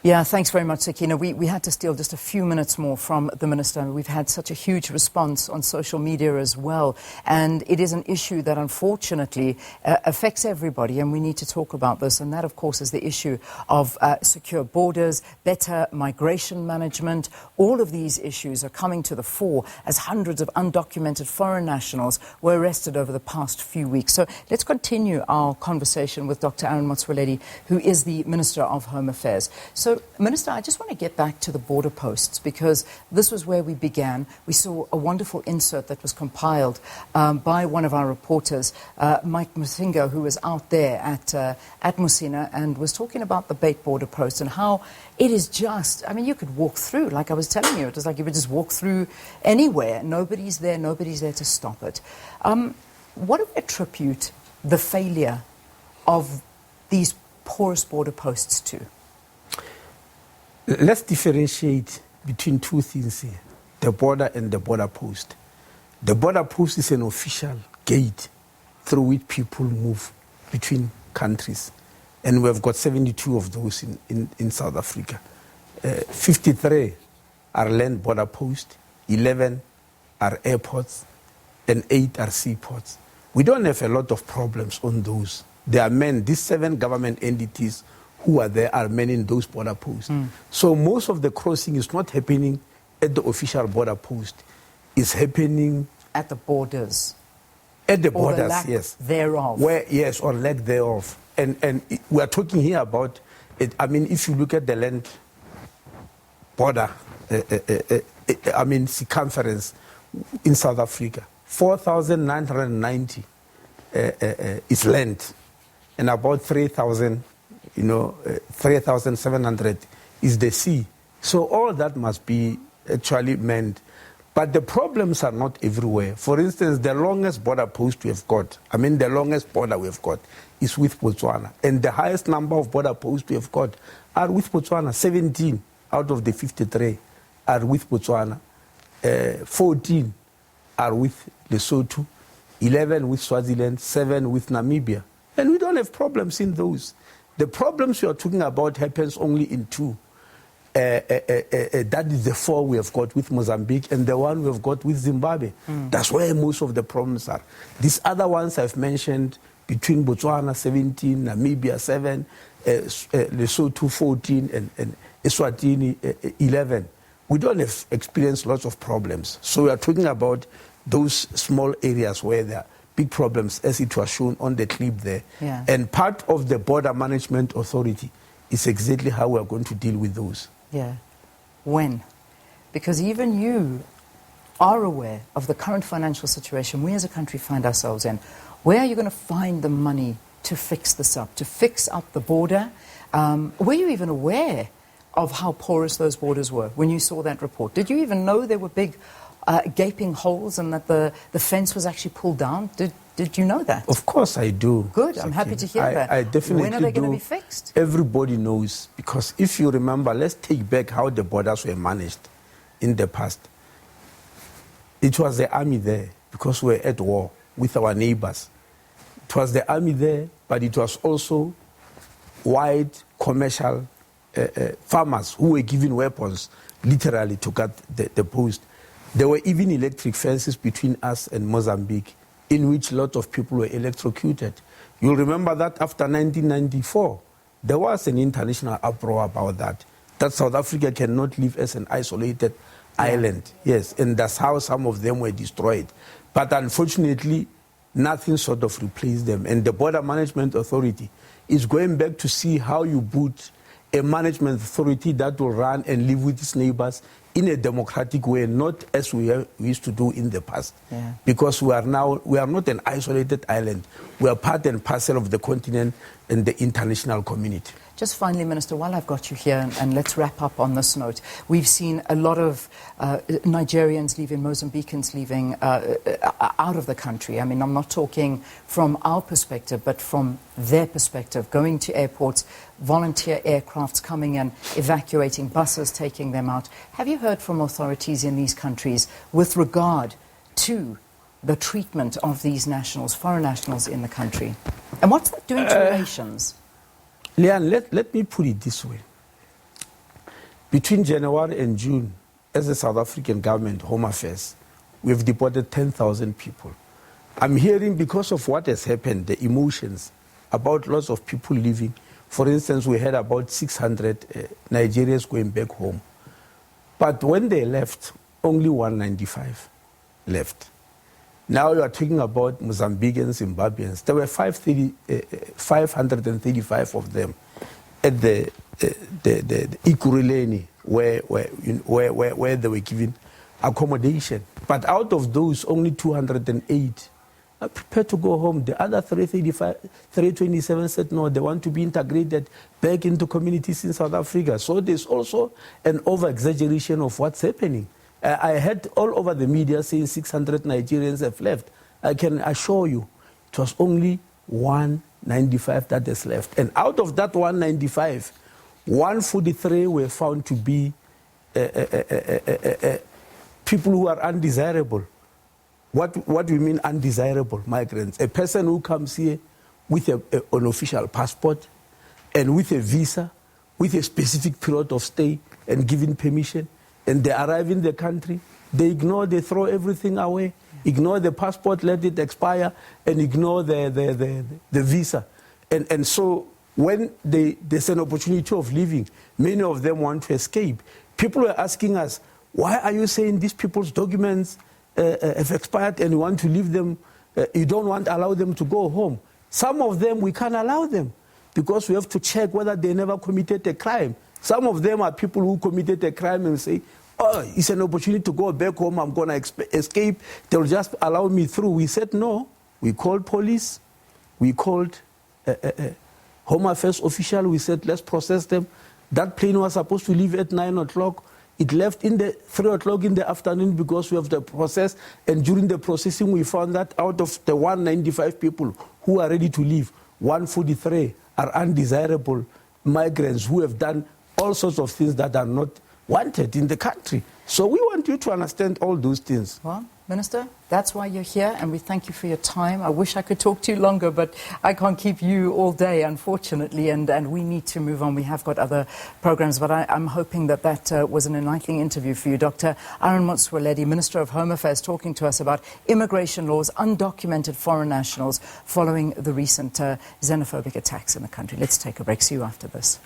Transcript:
Yeah, thanks very much, Sakina. We had to steal just a few minutes more from the Minister. We've had such a huge response on social media as well. And it is an issue that unfortunately affects everybody, and we need to talk about this. And that, of course, is the issue of secure borders, better migration management. All of these issues are coming to the fore as hundreds of undocumented foreign nationals were arrested over the past few weeks. So let's continue our conversation with Dr Aaron Motsoaledi, who is the Minister of Home Affairs. So, Minister, I just want to get back to the border posts, because this was where we began. We saw a wonderful insert that was compiled by one of our reporters, Mike Musinga, who was out there at Musina and was talking about the Bait border post and how it is just, I mean, you could walk through, like I was telling you, it was like you would just walk through anywhere. Nobody's there to stop it. What do we attribute the failure of these porous border posts to? Let's differentiate between two things here, the border and the border post. The border post is an official gate through which people move between countries. And we've got 72 of those in South Africa. 53 are land border posts, 11 are airports, and 8 are seaports. We don't have a lot of problems on those. There are men, these 7 government entities who are there are men in those border posts. So most of the crossing is not happening at the official border post. It's happening at the borders. At the or borders, the lack yes. thereof. Where, yes, or lack thereof. And we are talking here about it. I mean, if you look at the land border, I mean, circumference in South Africa, 4,990 is land, and about 3,000, 3,700 is the sea. So all that must be actually manned. But the problems are not everywhere. For instance, the longest border post we have got, the longest border we have got is with Botswana. And the highest number of border posts we have got are with Botswana. 17 out of the 53 are with Botswana. 14 are with Lesotho, 11 with Swaziland, 7 with Namibia. And we don't have problems in those. The problems we are talking about happens only in 2. That is the 4 we have got with Mozambique and the 1 we have got with Zimbabwe. That's where most of the problems are. These other ones I've mentioned, between Botswana 17, Namibia 7, Lesotho 14, and Eswatini 11. We don't have experienced lots of problems. So we are talking about those small areas where there are big problems, as it was shown on the clip there. Yeah. And part of the Border Management Authority is exactly how we are going to deal with those. Yeah. When? Because even you are aware of the current financial situation we as a country find ourselves in. Where are you going to find the money to fix this up, to fix up the border? Were you even aware of how porous those borders were when you saw that report? Did you even know there were big gaping holes and that the fence was actually pulled down? Did you know that? Of course I do. Good, I'm happy to hear that. I definitely When are they going to be fixed? Everybody knows, because if you remember, let's take back how the borders were managed in the past. It was the army there because we were at war with our neighbors. It was the army there, but it was also wide commercial farmers who were given weapons literally to cut the post. There were even electric fences between us and Mozambique, in which a lot of people were electrocuted. You'll remember that after 1994, there was an international uproar about that South Africa cannot live as an isolated island. Yes, and that's how some of them were destroyed. But unfortunately, nothing sort of replaced them. And the Border Management Authority is going back to see how you put a management authority that will run and live with its neighbors in a democratic way, not as we used to do in the past. Yeah. Because we are not an isolated island. We are part and parcel of the continent and the international community. Just finally, Minister, while I've got you here, and let's wrap up on this note, we've seen a lot of Nigerians leaving, Mozambicans leaving out of the country. I mean, I'm not talking from our perspective, but from their perspective, going to airports, volunteer aircrafts coming in, evacuating, buses taking them out. Have you heard from authorities in these countries with regard to the treatment of these nationals, foreign nationals in the country? And what's that doing to relations? Leanne, let me put it this way. Between January and June, as a South African government, Home Affairs, we've deported 10,000 people. I'm hearing, because of what has happened, the emotions about lots of people leaving. For instance, we had about 600 Nigerians going back home. But when they left, only 195 left. Now you are talking about Mozambicans, Zimbabweans. There were 535 of them at the Ikuruleni, where they were given accommodation. But out of those, only 208 are prepared to go home. The other 327 said no, they want to be integrated back into communities in South Africa. So there's also an over-exaggeration of what's happening. I heard all over the media saying 600 Nigerians have left. I can assure you it was only 195 that has left. And out of that 195, 143 were found to be people who are undesirable. What do we mean undesirable migrants? A person who comes here with an official passport and with a visa, with a specific period of stay and given permission, and they arrive in the country, they throw everything away, ignore the passport, let it expire, and ignore the visa. And so when there's an opportunity of leaving, many of them want to escape. People are asking us, why are you saying these people's documents have expired and you want to leave them, you don't want to allow them to go home? Some of them, we can't allow them because we have to check whether they never committed a crime. Some of them are people who committed a crime and say, oh, it's an opportunity to go back home, I'm going to escape, they'll just allow me through. We said no. We called police, we called Home Affairs official, we said let's process them. That plane was supposed to leave at 9 o'clock. It left in the 3 o'clock in the afternoon because we have the process, and during the processing we found that out of the 195 people who are ready to leave, 143 are undesirable migrants who have done all sorts of things that are not wanted in the country. So we want you to understand all those things. Well, Minister, that's why you're here, and we thank you for your time. I wish I could talk to you longer, but I can't keep you all day, unfortunately, and we need to move on. We have got other programs, but I'm hoping that was an enlightening interview for you. Dr. Aaron Motsoaledi, Minister of Home Affairs, talking to us about immigration laws, undocumented foreign nationals, following the recent xenophobic attacks in the country. Let's take a break. See you after this.